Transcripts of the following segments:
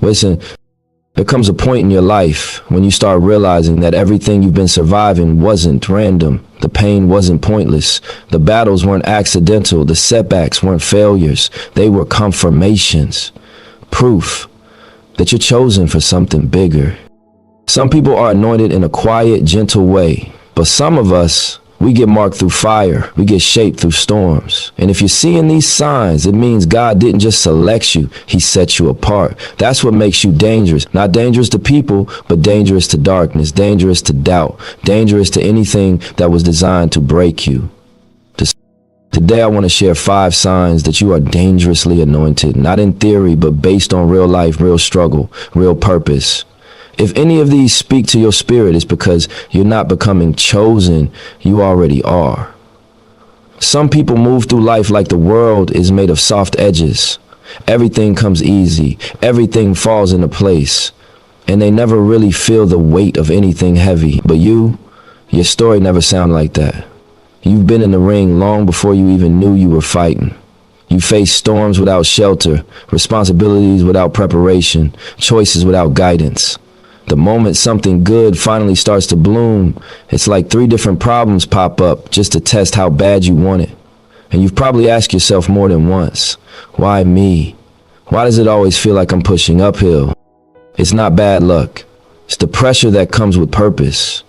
Listen, there comes a point in your life when you start realizing that everything you've been surviving wasn't random. The pain wasn't pointless. The battles weren't accidental. The setbacks weren't failures. They were confirmations. Proof that you're chosen for something bigger. Some people are anointed in a quiet, gentle way, but some of us, we get marked through fire. We get shaped through storms. And if you're seeing these signs, it means God didn't just select you, he set you apart. That's what makes you dangerous. Not dangerous to people, but dangerous to darkness, dangerous to doubt, dangerous to anything that was designed to break you. Today, I want to share 5 signs that you are dangerously anointed, not in theory, but based on real life, real struggle, real purpose. If any of these speak to your spirit, it's because you're not becoming chosen, you already are. Some people move through life like the world is made of soft edges. Everything comes easy, everything falls into place, and they never really feel the weight of anything heavy. But your story never sounded like that. You've been in the ring long before you even knew you were fighting. You faced storms without shelter, responsibilities without preparation, choices without guidance. The moment something good finally starts to bloom, it's like 3 different problems pop up just to test how bad you want it. And you've probably asked yourself more than once, why me? Why does it always feel like I'm pushing uphill? It's not bad luck. It's the pressure that comes with purpose.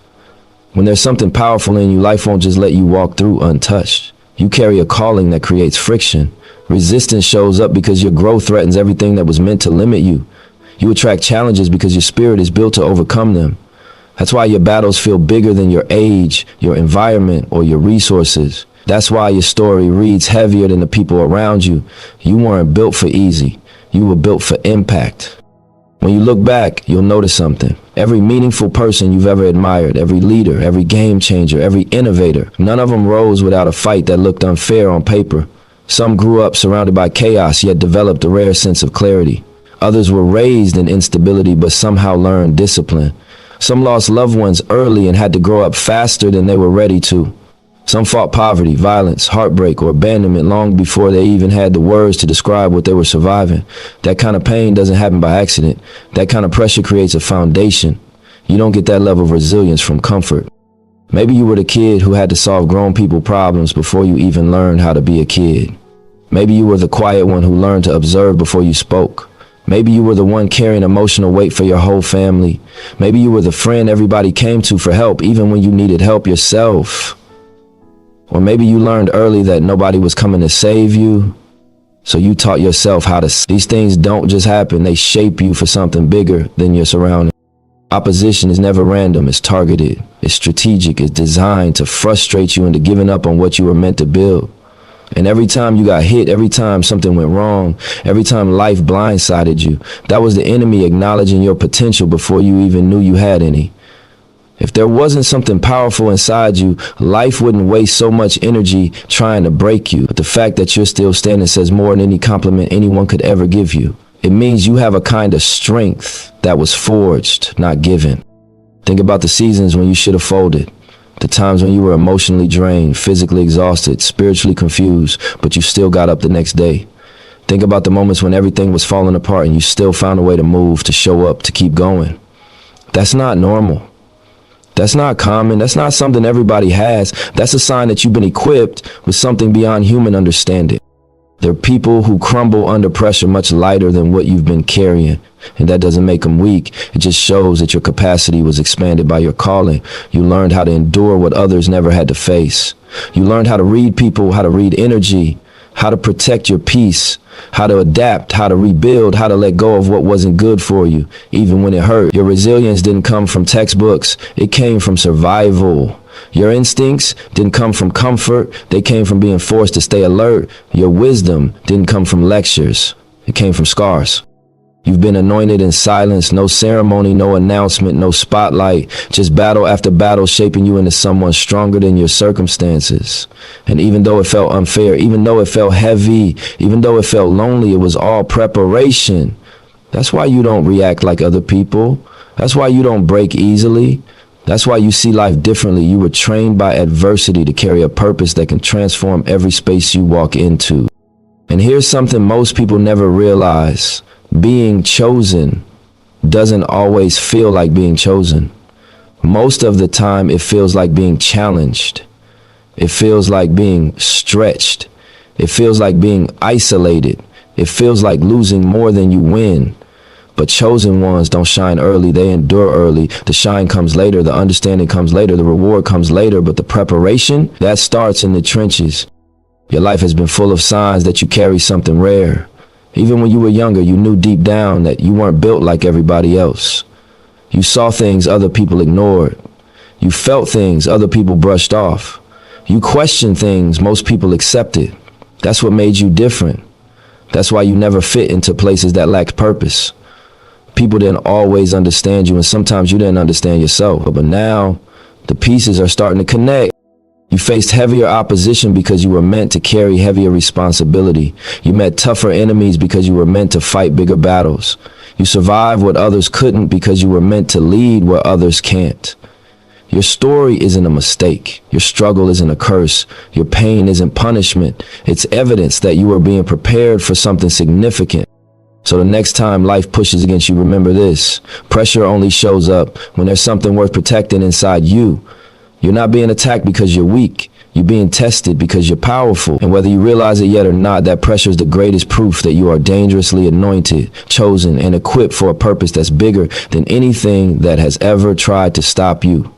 When there's something powerful in you, life won't just let you walk through untouched. You carry a calling that creates friction. Resistance shows up because your growth threatens everything that was meant to limit you. You attract challenges because your spirit is built to overcome them. That's why your battles feel bigger than your age, your environment, or your resources. That's why your story reads heavier than the people around you. You weren't built for easy. You were built for impact. When you look back, you'll notice something. Every meaningful person you've ever admired, every leader, every game changer, every innovator, none of them rose without a fight that looked unfair on paper. Some grew up surrounded by chaos, yet developed a rare sense of clarity. Others were raised in instability, but somehow learned discipline. Some lost loved ones early and had to grow up faster than they were ready to. Some fought poverty, violence, heartbreak, or abandonment long before they even had the words to describe what they were surviving. That kind of pain doesn't happen by accident. That kind of pressure creates a foundation. You don't get that level of resilience from comfort. Maybe you were the kid who had to solve grown people problems before you even learned how to be a kid. Maybe you were the quiet one who learned to observe before you spoke. Maybe you were the one carrying emotional weight for your whole family. Maybe you were the friend everybody came to for help, even when you needed help yourself. Or maybe you learned early that nobody was coming to save you, so you taught yourself how to. These things don't just happen, they shape you for something bigger than your surroundings. Opposition is never random, it's targeted, it's strategic, it's designed to frustrate you into giving up on what you were meant to build. And every time you got hit, every time something went wrong, every time life blindsided you, that was the enemy acknowledging your potential before you even knew you had any. If there wasn't something powerful inside you, life wouldn't waste so much energy trying to break you. But the fact that you're still standing says more than any compliment anyone could ever give you. It means you have a kind of strength that was forged, not given. Think about the seasons when you should have folded. The times when you were emotionally drained, physically exhausted, spiritually confused, but you still got up the next day. Think about the moments when everything was falling apart and you still found a way to move, to show up, to keep going. That's not normal. That's not common. That's not something everybody has. That's a sign that you've been equipped with something beyond human understanding. There are people who crumble under pressure much lighter than what you've been carrying. And that doesn't make them weak. It just shows that your capacity was expanded by your calling. You learned how to endure what others never had to face. You learned how to read people, how to read energy, how to protect your peace, how to adapt, how to rebuild, how to let go of what wasn't good for you, even when it hurt. Your resilience didn't come from textbooks. It came from survival. Your instincts didn't come from comfort. They came from being forced to stay alert. Your wisdom didn't come from lectures. It came from scars. You've been anointed in silence, no ceremony, no announcement, no spotlight, just battle after battle shaping you into someone stronger than your circumstances. And even though it felt unfair, even though it felt heavy, even though it felt lonely, it was all preparation. That's why you don't react like other people. That's why you don't break easily. That's why you see life differently. You were trained by adversity to carry a purpose that can transform every space you walk into. And here's something most people never realize. being chosen doesn't always feel like being chosen. Most of the time, it feels like being challenged. It feels like being stretched. It feels like being isolated. It feels like losing more than you win. But chosen ones don't shine early. They endure early. The shine comes later. The understanding comes later. The reward comes later. But the preparation, that starts in the trenches. Your life has been full of signs that you carry something rare. Even when you were younger, you knew deep down that you weren't built like everybody else. You saw things other people ignored. You felt things other people brushed off. You questioned things most people accepted. That's what made you different. That's why you never fit into places that lacked purpose. People didn't always understand you, and sometimes you didn't understand yourself. But now, the pieces are starting to connect. You faced heavier opposition because you were meant to carry heavier responsibility. You met tougher enemies because you were meant to fight bigger battles. You survived what others couldn't because you were meant to lead where others can't. Your story isn't a mistake. Your struggle isn't a curse. Your pain isn't punishment. It's evidence that you are being prepared for something significant. So the next time life pushes against you, remember this. Pressure only shows up when there's something worth protecting inside you. You're not being attacked because you're weak. You're being tested because you're powerful. And whether you realize it yet or not, that pressure is the greatest proof that you are dangerously anointed, chosen, and equipped for a purpose that's bigger than anything that has ever tried to stop you.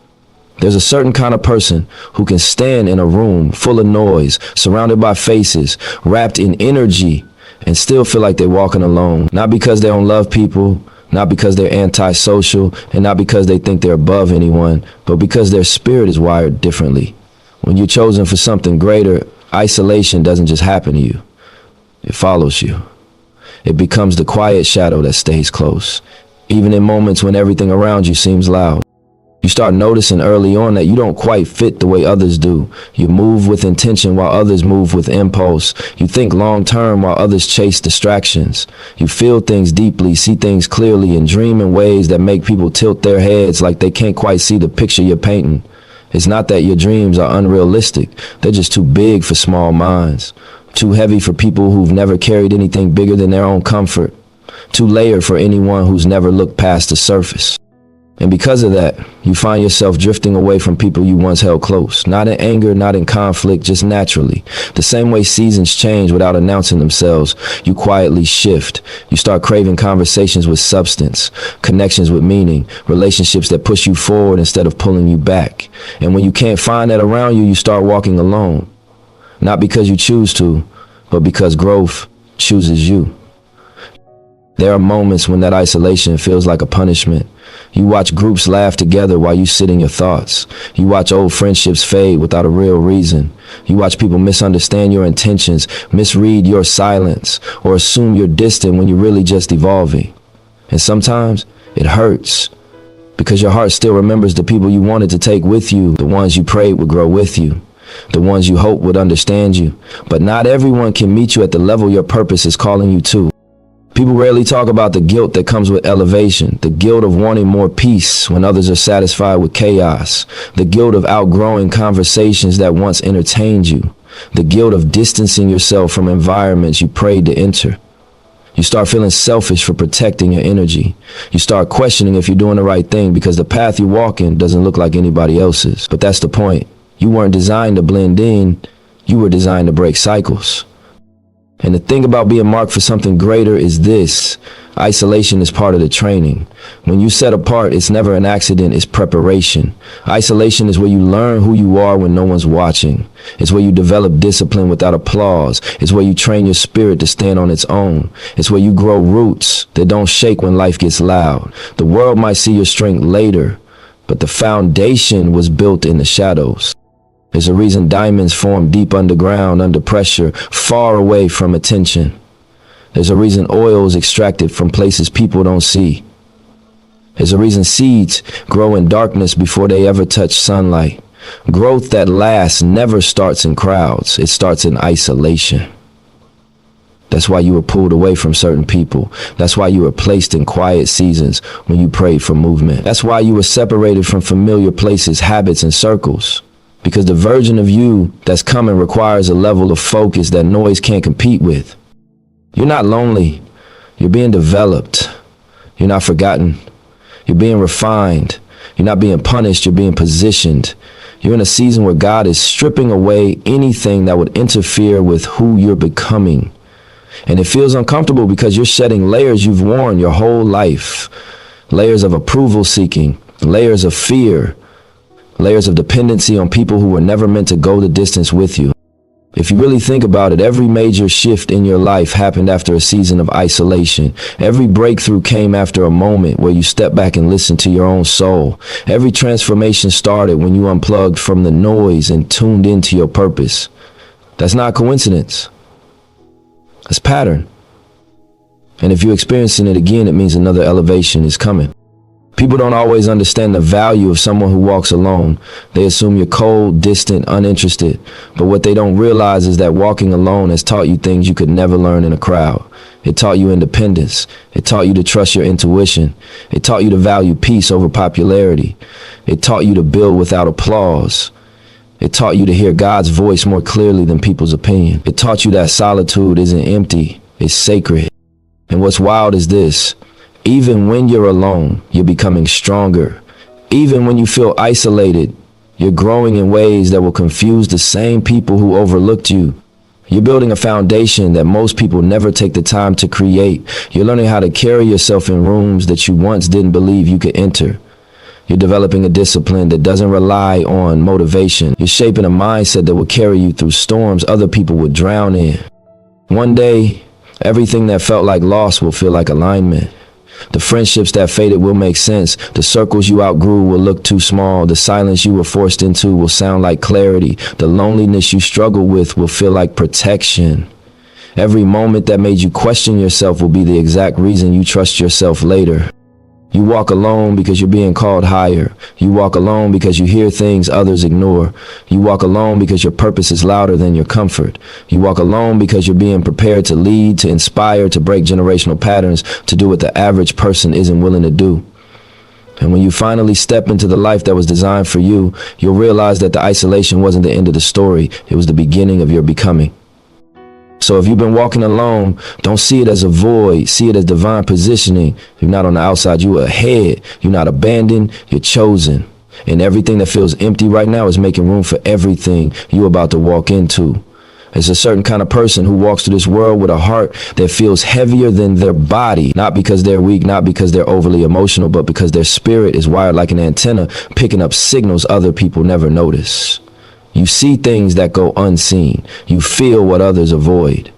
There's a certain kind of person who can stand in a room full of noise, surrounded by faces, wrapped in energy, and still feel like they're walking alone. Not because they don't love people, not because they're antisocial, and not because they think they're above anyone, but because their spirit is wired differently. When you're chosen for something greater, isolation doesn't just happen to you. It follows you. It becomes the quiet shadow that stays close, even in moments when everything around you seems loud. You start noticing early on that you don't quite fit the way others do. You move with intention while others move with impulse. You think long term while others chase distractions. You feel things deeply, see things clearly, and dream in ways that make people tilt their heads like they can't quite see the picture you're painting. It's not that your dreams are unrealistic. They're just too big for small minds. Too heavy for people who've never carried anything bigger than their own comfort. Too layered for anyone who's never looked past the surface. And because of that, you find yourself drifting away from people you once held close. Not in anger, not in conflict, just naturally. The same way seasons change without announcing themselves, you quietly shift. You start craving conversations with substance, connections with meaning, relationships that push you forward instead of pulling you back. And when you can't find that around you, you start walking alone. Not because you choose to, but because growth chooses you. There are moments when that isolation feels like a punishment. You watch groups laugh together while you sit in your thoughts. You watch old friendships fade without a real reason. You watch people misunderstand your intentions, misread your silence, or assume you're distant when you're really just evolving. And sometimes it hurts because your heart still remembers the people you wanted to take with you, the ones you prayed would grow with you, the ones you hoped would understand you. But not everyone can meet you at the level your purpose is calling you to. People rarely talk about the guilt that comes with elevation, the guilt of wanting more peace when others are satisfied with chaos, the guilt of outgrowing conversations that once entertained you, the guilt of distancing yourself from environments you prayed to enter. You start feeling selfish for protecting your energy. You start questioning if you're doing the right thing because the path you're walking doesn't look like anybody else's. But that's the point. You weren't designed to blend in. You were designed to break cycles. And the thing about being marked for something greater is this: isolation is part of the training. When you set apart, it's never an accident, it's preparation. Isolation is where you learn who you are when no one's watching. It's where you develop discipline without applause. It's where you train your spirit to stand on its own. It's where you grow roots that don't shake when life gets loud. The world might see your strength later, but the foundation was built in the shadows. There's a reason diamonds form deep underground, under pressure, far away from attention. There's a reason oil is extracted from places people don't see. There's a reason seeds grow in darkness before they ever touch sunlight. Growth that lasts never starts in crowds. It starts in isolation. That's why you were pulled away from certain people. That's why you were placed in quiet seasons when you prayed for movement. That's why you were separated from familiar places, habits, and circles. Because the version of you that's coming requires a level of focus that noise can't compete with. You're not lonely. You're being developed. You're not forgotten. You're being refined. You're not being punished. You're being positioned. You're in a season where God is stripping away anything that would interfere with who you're becoming. And it feels uncomfortable because you're shedding layers you've worn your whole life. Layers of approval seeking, layers of fear, layers of dependency on people who were never meant to go the distance with you. If you really think about it, every major shift in your life happened after a season of isolation. Every breakthrough came after a moment where you stepped back and listened to your own soul. Every transformation started when you unplugged from the noise and tuned into your purpose. That's not coincidence. It's pattern. And if you're experiencing it again, it means another elevation is coming. People don't always understand the value of someone who walks alone. They assume you're cold, distant, uninterested. But what they don't realize is that walking alone has taught you things you could never learn in a crowd. It taught you independence. It taught you to trust your intuition. It taught you to value peace over popularity. It taught you to build without applause. It taught you to hear God's voice more clearly than people's opinion. It taught you that solitude isn't empty, it's sacred. And what's wild is this. Even when you're alone, you're becoming stronger. Even when you feel isolated, you're growing in ways that will confuse the same people who overlooked you. You're building a foundation that most people never take the time to create. You're learning how to carry yourself in rooms that you once didn't believe you could enter. You're developing a discipline that doesn't rely on motivation. You're shaping a mindset that will carry you through storms other people would drown in. One day, everything that felt like loss will feel like alignment. The friendships that faded will make sense. The circles you outgrew will look too small. The silence you were forced into will sound like clarity. The loneliness you struggled with will feel like protection. Every moment that made you question yourself will be the exact reason you trust yourself later. You walk alone because you're being called higher. You walk alone because you hear things others ignore. You walk alone because your purpose is louder than your comfort. You walk alone because you're being prepared to lead, to inspire, to break generational patterns, to do what the average person isn't willing to do. And when you finally step into the life that was designed for you, you'll realize that the isolation wasn't the end of the story. It was the beginning of your becoming. So if you've been walking alone, don't see it as a void. See it as divine positioning. You're not on the outside, you're ahead. You're not abandoned, you're chosen. And everything that feels empty right now is making room for everything you're about to walk into. It's a certain kind of person who walks through this world with a heart that feels heavier than their body. Not because they're weak, not because they're overly emotional, but because their spirit is wired like an antenna, picking up signals other people never notice. You see things that go unseen. You feel what others avoid.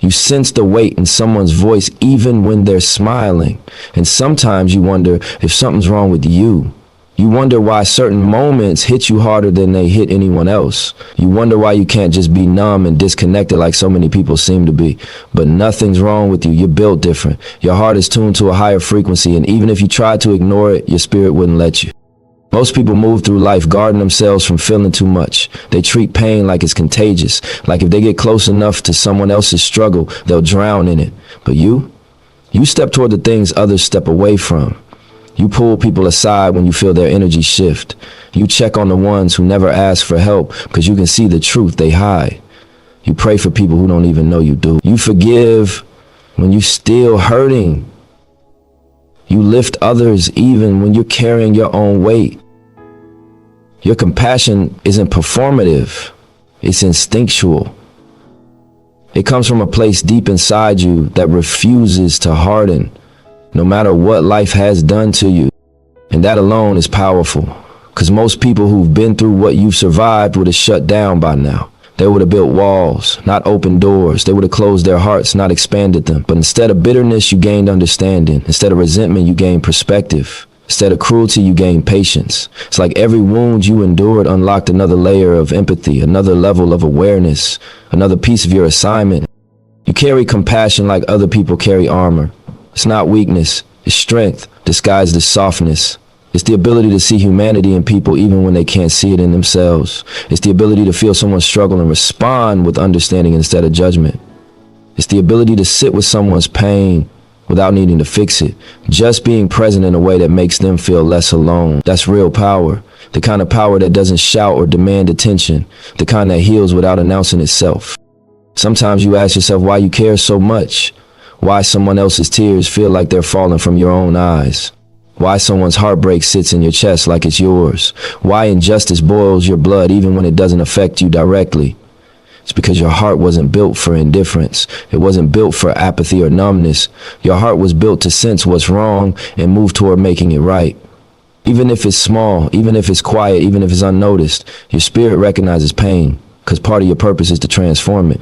You sense the weight in someone's voice even when they're smiling. And sometimes you wonder if something's wrong with you. You wonder why certain moments hit you harder than they hit anyone else. You wonder why you can't just be numb and disconnected like so many people seem to be. But nothing's wrong with you. You're built different. Your heart is tuned to a higher frequency. And even if you tried to ignore it, your spirit wouldn't let you. Most people move through life guarding themselves from feeling too much. They treat pain like it's contagious, like if they get close enough to someone else's struggle, they'll drown in it. But you step toward the things others step away from. You pull people aside when you feel their energy shift. You check on the ones who never ask for help because you can see the truth they hide. You pray for people who don't even know you do. You forgive when you're still hurting. You lift others even when you're carrying your own weight. Your compassion isn't performative, it's instinctual. It comes from a place deep inside you that refuses to harden, no matter what life has done to you. And that alone is powerful, because most people who've been through what you've survived would have shut down by now. They would have built walls, not opened doors. They would have closed their hearts, not expanded them. But instead of bitterness, you gained understanding. Instead of resentment, you gained perspective. Instead of cruelty, you gained patience. It's like every wound you endured unlocked another layer of empathy, another level of awareness, another piece of your assignment. You carry compassion like other people carry armor. It's not weakness, it's strength disguised as softness. It's the ability to see humanity in people even when they can't see it in themselves. It's the ability to feel someone's struggle and respond with understanding instead of judgment. It's the ability to sit with someone's pain without needing to fix it, just being present in a way that makes them feel less alone. That's real power, the kind of power that doesn't shout or demand attention, the kind that heals without announcing itself. Sometimes you ask yourself why you care so much. Why someone else's tears feel like they're falling from your own eyes. Why someone's heartbreak sits in your chest like it's yours. Why injustice boils your blood even when it doesn't affect you directly. It's because your heart wasn't built for indifference. It wasn't built for apathy or numbness. Your heart was built to sense what's wrong and move toward making it right. Even if it's small, even if it's quiet, even if it's unnoticed, your spirit recognizes pain, because part of your purpose is to transform it.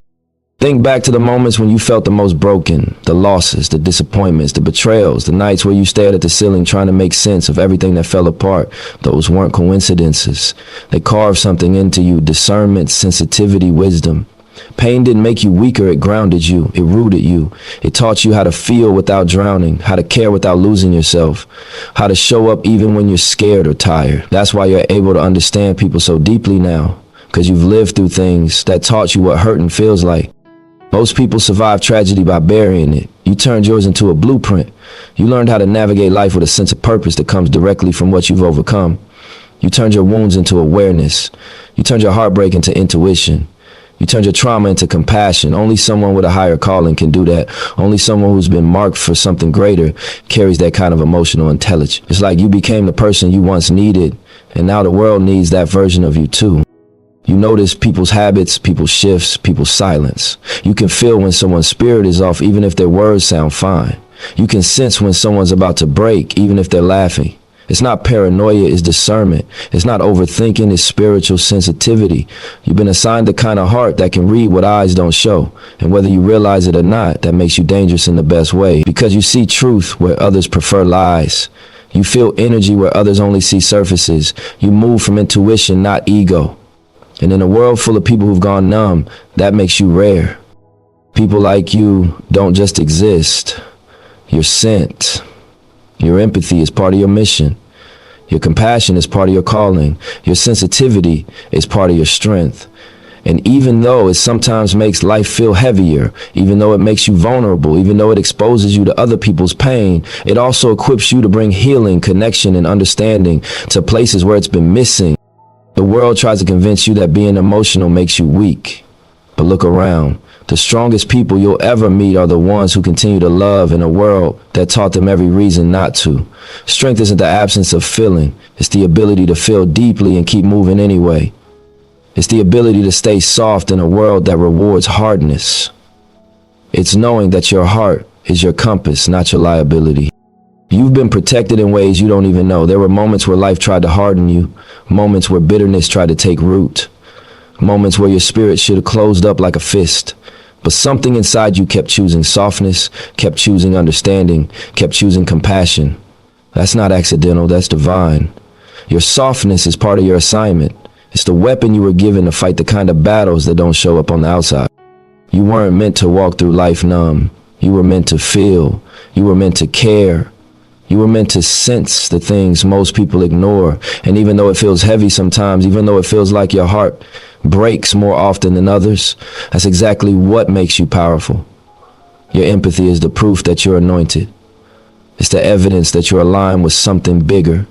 Think back to the moments when you felt the most broken, the losses, the disappointments, the betrayals, the nights where you stared at the ceiling trying to make sense of everything that fell apart. Those weren't coincidences. They carved something into you: discernment, sensitivity, wisdom. Pain didn't make you weaker, it grounded you, it rooted you. It taught you how to feel without drowning, how to care without losing yourself, how to show up even when you're scared or tired. That's why you're able to understand people so deeply now, because you've lived through things that taught you what hurting feels like. Most people survive tragedy by burying it. You turned yours into a blueprint. You learned how to navigate life with a sense of purpose that comes directly from what you've overcome. You turned your wounds into awareness. You turned your heartbreak into intuition. You turned your trauma into compassion. Only someone with a higher calling can do that. Only someone who's been marked for something greater carries that kind of emotional intelligence. It's like you became the person you once needed, and now the world needs that version of you too. You notice people's habits, people's shifts, people's silence. You can feel when someone's spirit is off, even if their words sound fine. You can sense when someone's about to break, even if they're laughing. It's not paranoia, it's discernment. It's not overthinking, it's spiritual sensitivity. You've been assigned the kind of heart that can read what eyes don't show. And whether you realize it or not, that makes you dangerous in the best way. Because you see truth where others prefer lies. You feel energy where others only see surfaces. You move from intuition, not ego. And in a world full of people who've gone numb, that makes you rare. People like you don't just exist. You're sent. Your empathy is part of your mission. Your compassion is part of your calling. Your sensitivity is part of your strength. And even though it sometimes makes life feel heavier, even though it makes you vulnerable, even though it exposes you to other people's pain, it also equips you to bring healing, connection, and understanding to places where it's been missing. The world tries to convince you that being emotional makes you weak. But look around. The strongest people you'll ever meet are the ones who continue to love in a world that taught them every reason not to. Strength isn't the absence of feeling. It's the ability to feel deeply and keep moving anyway. It's the ability to stay soft in a world that rewards hardness. It's knowing that your heart is your compass, not your liability. You've been protected in ways you don't even know. There were moments where life tried to harden you, moments where bitterness tried to take root, moments where your spirit should have closed up like a fist. But something inside you kept choosing softness, kept choosing understanding, kept choosing compassion. That's not accidental, that's divine. Your softness is part of your assignment. It's the weapon you were given to fight the kind of battles that don't show up on the outside. You weren't meant to walk through life numb. You were meant to feel. You were meant to care. You were meant to sense the things most people ignore. And even though it feels heavy sometimes, even though it feels like your heart breaks more often than others, that's exactly what makes you powerful. Your empathy is the proof that you're anointed. It's the evidence that you're aligned with something bigger.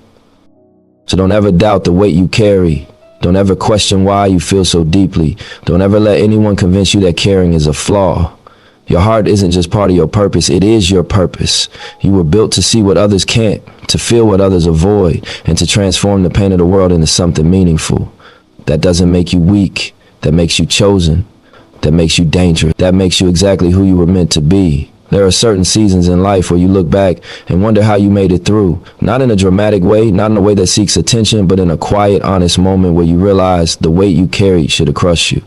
So don't ever doubt the weight you carry. Don't ever question why you feel so deeply. Don't ever let anyone convince you that caring is a flaw. Your heart isn't just part of your purpose, it is your purpose. You were built to see what others can't, to feel what others avoid, and to transform the pain of the world into something meaningful. That doesn't make you weak, that makes you chosen, that makes you dangerous, that makes you exactly who you were meant to be. There are certain seasons in life where you look back and wonder how you made it through. Not in a dramatic way, not in a way that seeks attention, but in a quiet, honest moment where you realize the weight you carried should have crushed you.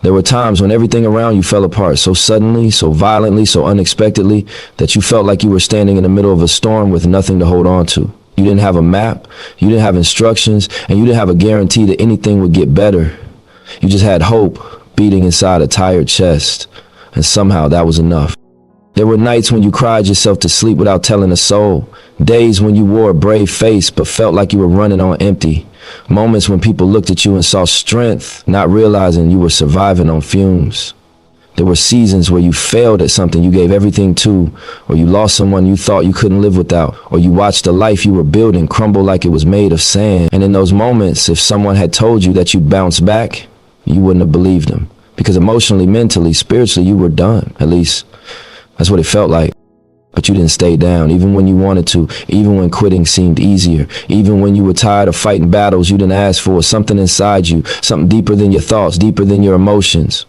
There were times when everything around you fell apart so suddenly, so violently, so unexpectedly that you felt like you were standing in the middle of a storm with nothing to hold on to. You didn't have a map, you didn't have instructions, and you didn't have a guarantee that anything would get better. You just had hope beating inside a tired chest, and somehow that was enough. There were nights when you cried yourself to sleep without telling a soul. Days when you wore a brave face but felt like you were running on empty. Moments when people looked at you and saw strength, not realizing you were surviving on fumes. There were seasons where you failed at something you gave everything to, or you lost someone you thought you couldn't live without, or you watched the life you were building crumble like it was made of sand. And in those moments, if someone had told you that you'd bounce back, you wouldn't have believed them. Because emotionally, mentally, spiritually, you were done. At least, That's what it felt like. But you didn't stay down, even when you wanted to, even when quitting seemed easier, even when you were tired of fighting battles you didn't ask for, something inside you, something deeper than your thoughts, deeper than your emotions.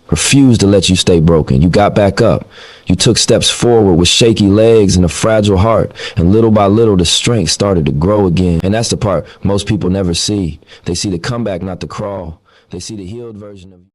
Refused to let you stay broken. You got back up. You took steps forward with shaky legs and a fragile heart. And little by little, the strength started to grow again. And that's the part most people never see. They see the comeback, not the crawl. They see the healed version of you.